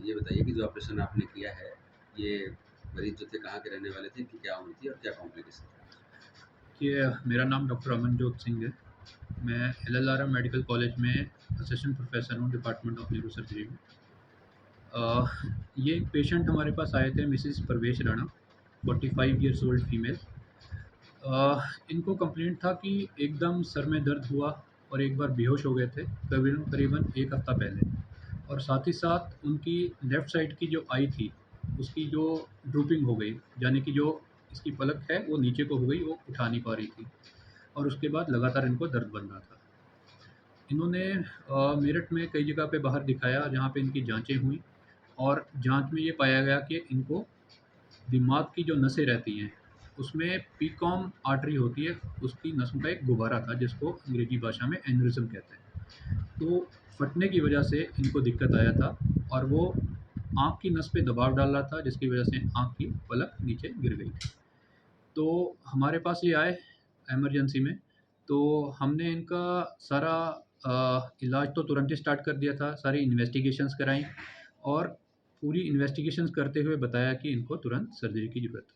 ये बताइए कि जो ऑपरेशन आपने किया है, ये मरीज़ जो थे कहाँ के रहने वाले थे? इनकी क्या उम्र थी और क्या कॉम्प्लिकेशन था? कि मेरा नाम डॉक्टर अमनजोत सिंह है। मैं एलएलआरएम मेडिकल कॉलेज में असिस्टेंट प्रोफेसर हूँ डिपार्टमेंट ऑफ न्यूरो सर्जरी में। अ, ये एक पेशेंट हमारे पास आए थे मिसेस परवेश राणा, 45 इयर्स ओल्ड फीमेल। इनको कंप्लेंट था कि एकदम सर में दर्द हुआ और एक बार बेहोश हो गए थे करीबन करीबन 1 हफ़्ता पहले। और साथ ही साथ उनकी लेफ़्ट साइड की जो आई थी, उसकी जो ड्रूपिंग हो गई, यानी कि जो इसकी पलक है वो नीचे को हो गई, वो उठा नहीं पा रही थी और उसके बाद लगातार इनको दर्द बन रहा था। इन्होंने मेरठ में कई जगह पे बाहर दिखाया जहाँ पे इनकी जाँचें हुई और जाँच में ये पाया गया कि इनको दिमाग की जो नसें रहती हैं, उसमें पीकॉम आर्टरी होती है, उसकी नसों का एक गुब्बारा था जिसको अंग्रेज़ी भाषा में एन्युरिज़्म कहते हैं। तो फटने की वजह से इनको दिक्कत आया था और वो आँख की नस पे दबाव डाल रहा था जिसकी वजह से आँख की पलक नीचे गिर गई थी। तो हमारे पास ये आए इमरजेंसी में, तो हमने इनका सारा इलाज तो तुरंत ही स्टार्ट कर दिया था, सारी इन्वेस्टिगेशंस कराई और पूरी इन्वेस्टिगेशंस करते हुए बताया कि इनको तुरंत सर्जरी की ज़रूरत है।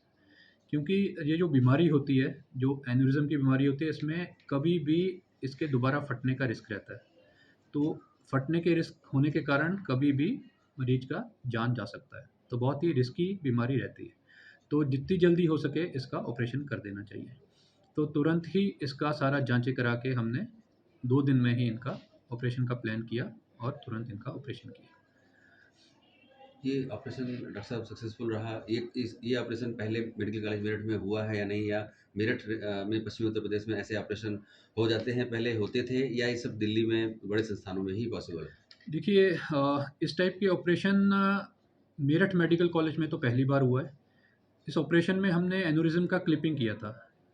क्योंकि ये जो बीमारी होती है, जो एन्युरिज़्म की बीमारी होती है, इसमें कभी भी इसके दोबारा फटने का रिस्क रहता है। तो फटने के रिस्क होने के कारण कभी भी मरीज़ का जान जा सकता है। तो बहुत ही रिस्की बीमारी रहती है। तो जितनी जल्दी हो सके इसका ऑपरेशन कर देना चाहिए। तो तुरंत ही इसका सारा जाँचें करा के हमने 2 दिन में ही इनका ऑपरेशन का प्लान किया और तुरंत इनका ऑपरेशन किया। ये ऑपरेशन डॉक्टर साहब सक्सेसफुल रहा। ये ऑपरेशन पहले मेडिकल कॉलेज मेरठ में हुआ है या नहीं? या मेरठ में पश्चिमी उत्तर प्रदेश में ऐसे ऑपरेशन हो जाते हैं, पहले होते थे या ये सब दिल्ली में बड़े संस्थानों में ही पॉसिबल है? देखिए इस टाइप के ऑपरेशन मेरठ मेडिकल कॉलेज में तो पहली बार हुआ है। इस ऑपरेशन में हमने एन्युरिज़्म का क्लिपिंग किया था,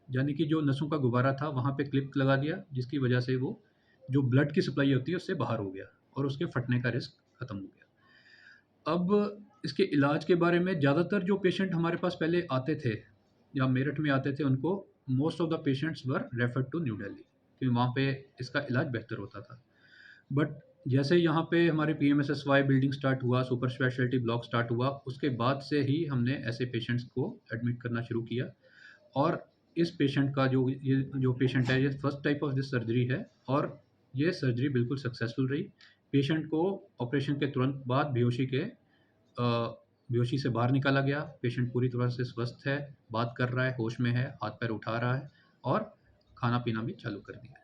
यानी कि जो नसों का गुब्बारा था वहाँ पे क्लिप लगा दिया जिसकी वजह से वो जो ब्लड की सप्लाई होती है उससे बाहर हो गया और उसके फटने का रिस्क खत्म हो गया। अब इसके इलाज के बारे में ज़्यादातर जो पेशेंट हमारे पास पहले आते थे या मेरठ में आते थे उनको most of the patients were referred to New Delhi, क्योंकि वहाँ पे इसका इलाज बेहतर होता था। बट जैसे यहाँ पे हमारे पीएमएसएसवाई बिल्डिंग स्टार्ट हुआ, सुपर स्पेशलिटी ब्लॉक स्टार्ट हुआ, उसके बाद से ही हमने ऐसे पेशेंट्स को एडमिट करना शुरू किया और इस पेशेंट का ये जो पेशेंट है, ये first type of this surgery है और ये सर्जरी बिल्कुल सक्सेसफुल रही। पेशेंट को ऑपरेशन के तुरंत बाद बेहोशी से बाहर निकाला गया। पेशेंट पूरी तरह से स्वस्थ है, बात कर रहा है, होश में है, हाथ-पैर उठा रहा है और खाना-पीना भी चालू कर दिया।